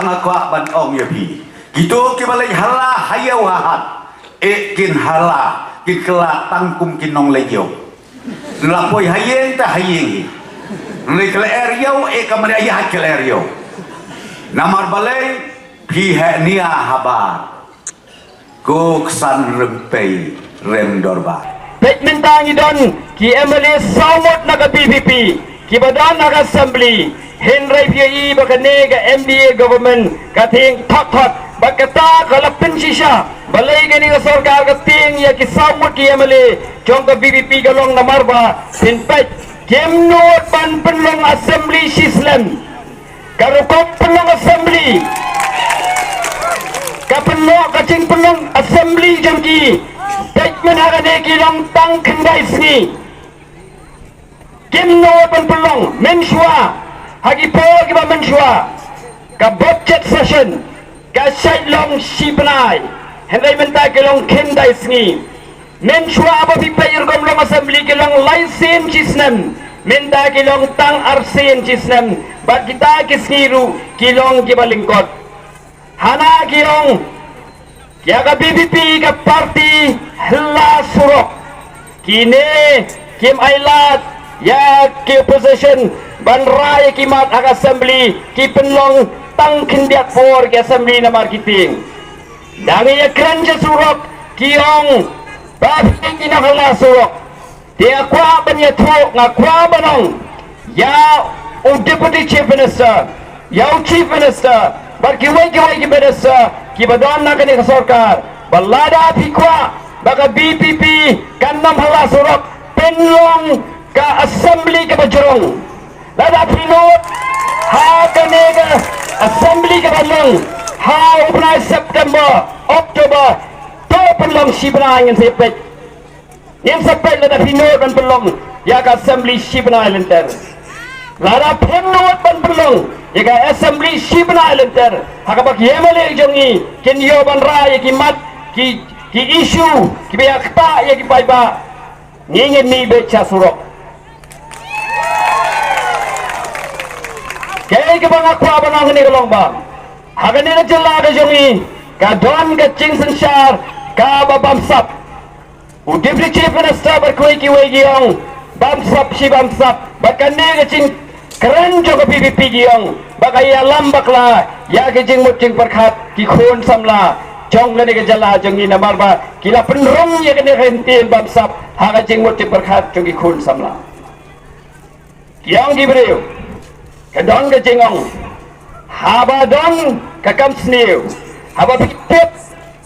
Ngakwa ban ong ya pi. Gitu ki balai hala hayau hahat. Kin hala ki kela tangkum kinong leyo. Lapoi hayeng ta hayeng. Ni kele eriau kamari ayah kele eriau. Namar balai pi nia habar. Ko ksan rempei rendorba. Pek mintangi don ki emeli samot naga PPP. Ki badan naga assembly. Henry PI bakanega MDA government kating thot bakata kalapin shisha balai gani ka sarkar kating ya ki samut ki emeli chong ka BBP galong namarba pinpet kemnot pan penlong assembly shislam karukop penlong assembly kapenlong kacing penlong assembly jangki pek menagane ki long tang kendai sni kemnot pan penlong menshua hagi po kiba mensua ka budget session ka long sipanay henday menta kilong kendai sngi mensua aba pipayur gomlong assembly kilong license chisnem menta kilong tang arsen chisnem bat kita kisngiru kilong kiba lingkot hana kilong kya ka BBP ka party hela surok kine kim ailat ya ki opposition ban raya kimat ag assembly ki penlong tang kindiat for ki assembly na marketing dangi ya kranja surok kiong babi kinakala surok dia kwa banya thok nga kwa banong ya deputy chief minister ya chief minister bar ki minister ki badan na kani sarkar balada pikwa baka BPP kanam hala surok penlong ka assembly ka bajrong lada pinot ha kanega assembly ka balong ha upna September October to pelong sibna ngin sepet ngin sepet lada pinot ban pelong ya ka assembly sibna lenter lada pinot ban pelong ya ka assembly sibna lenter hakabak yemale jongi kin yo ban raya ki mat ki issue ki yakta ya ki paiba ngin ni becha surok kaya ka bang akwa ba nang ni kalong ba hagan ni jela ka jongi ka don ka ching sanshar ka babamsap u deputy chief minister bar koi ki wei giong bamsap si bamsap bakan ni ka ching keren jo ka PPP giong bakaya lambak la ya ka ching mut ching perkhat ki khon samla jong le ni ka jela jongi na marba kila penrong ya ka ni rentil bamsap ha ka ching mut ching perkhat jongi khon samla giong gi breu kadon ka jingong haba don ka kam snew haba pipet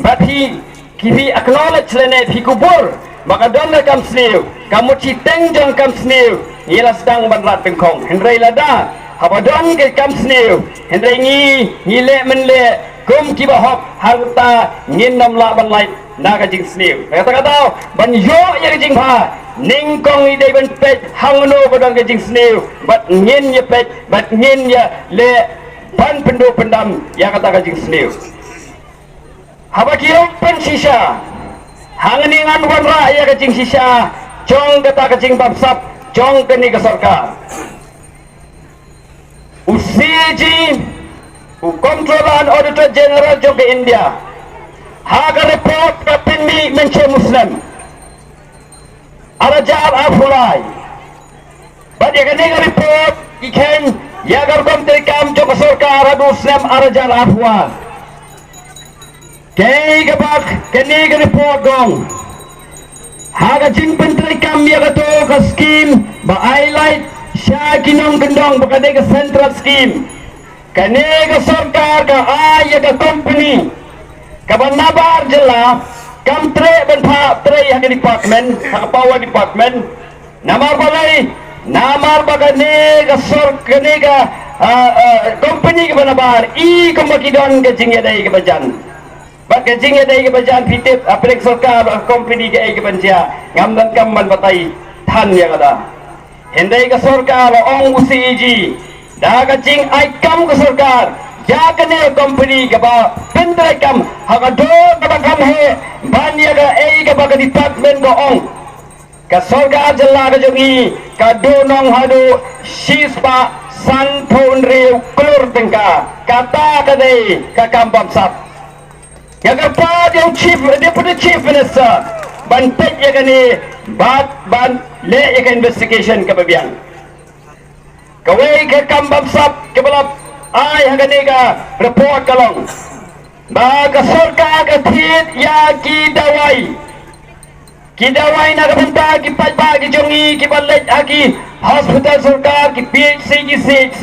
bathi kibi acknowledge lene phi kubur maka don ka kam snew kamu citeng jong kam snew ila sedang banrat pengkong hendrai lada haba don ka kam snew hendrai ni le menle kum kiba hop harta ngin nam la ban lai na ka jing snew kata ban yo ya ka jing pha ning kong idai ban pet hangno kodang kajing snew bat ngin ya pet bat ngin ya le ban pendo pendam ya kata kajing snew haba kirong pen sisa hangeningan wan ra ya kajing sisa jong kata kajing bamsap jong keni ka sarkar usiji controller and auditor general jong ke India haga report ka pinmi menche muslim Arajar afulai, but you can report. You can yagar kontri kam jok sarkar adu snem arajar afwa. Kay gabak kani report gong. Haga jing pentri kam yagato ka scheme ba highlight sya kinong gendong ba kani ka central scheme. Kani ka sarkar ka ayaga company ka banabar jela. Kam tre ben pa tre hak department hak power department namar balai namar bagane ga sor kene ga company ke banabar I kemakidon ke jingya dai ke bajan bak ke jingya dai ke bajan pitip aprek sarkar company ke ke banja ngam dan kam man batai than ya kada hendai ke sarkar ong usiji da ga jing ai kam ke sarkar ya kene company ke ba pendrai kam hak do ka kam he banya ga ei ga baga department go ong ka sorga jalla ga jongi ka do nong hadu sispa Santun Riu Klur Tengka kata kadai kakambam sap yang kepada yang deputy chief minister bantek ya kani ban le ya investigation kebabian kawai kakambam sap kebalap ai hagani ka report kalong baga sarkar ka thit ya Kidawai nak benda ki pajba ki jongi ki ballet aki hospital sarkar ki PHC ki CHC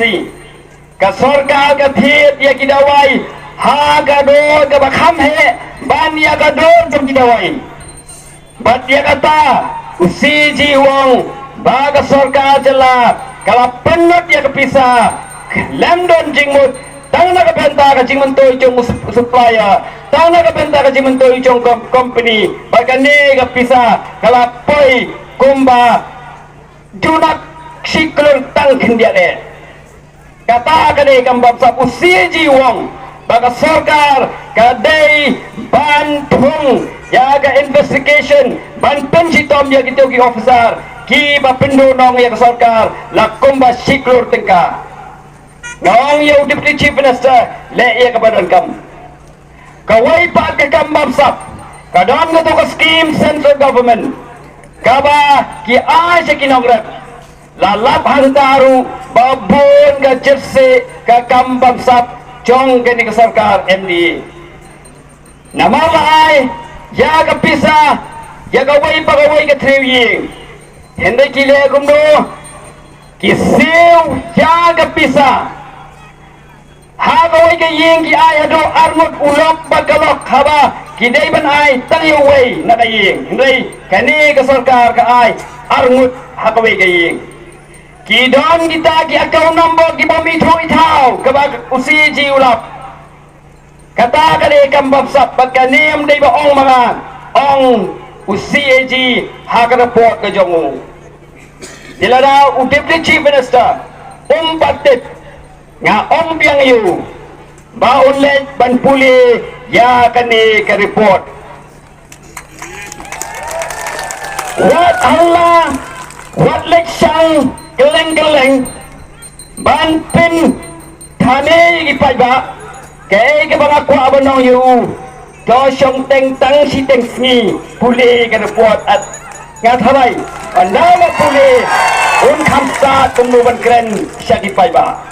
ka sarkar ka thit ya kidawai ha ga do ga bakham he ban ya ga do jom kidawai bat ya kata CG wong ba ka sarkar jala kala penut ya kepisah London jingmut tang na ka benta ka jingmut toy jong supplier tang na ka benta ka jingmut toy jong company bagane ka pisa kalapoi kumba junak siklur tang kendia de kata ka de kambab sa usia jiwong baga sarkar ka de bantung ya ka investigation ban pensitom ya gitu ki officer ki ba pendunong ya ka sarkar la kumba siklur tengka ngong yo deputy chief minister le ya kabadan kam kawai pa ka kambam sap kadang ngato ka scheme central government kaba ki asa kinograp lalap hantaru babon ka jersey ka kambam sap chong gani ka sarkar MDA namalai ya ka pisa ya kawai pa kawai ka trewing hindi kile kumdo kisiw ya ka pisa Hagawai ke ying ki ai hado armut ulok bagalok haba kidai ban ai tayawai na kaying hindi kani ka sarkar ka ai armut hagawai ke ying kidon kita ki account number ki pamito itaw kabag usi ji ulap kata kali kambab sap pagkanim day ba ong mga ong usi ji hagarapot ka jongo sila daw deputy chief minister batit nga om biang yu ba ulit ban puli ya kani ka report wat Allah wat lek sang geleng ban pin thane gi pai ba ke bang aku abanong yu to song teng tang si teng sni puli ka report at nga tharai anda puli un khamsa kum ban kren sya gi pai ba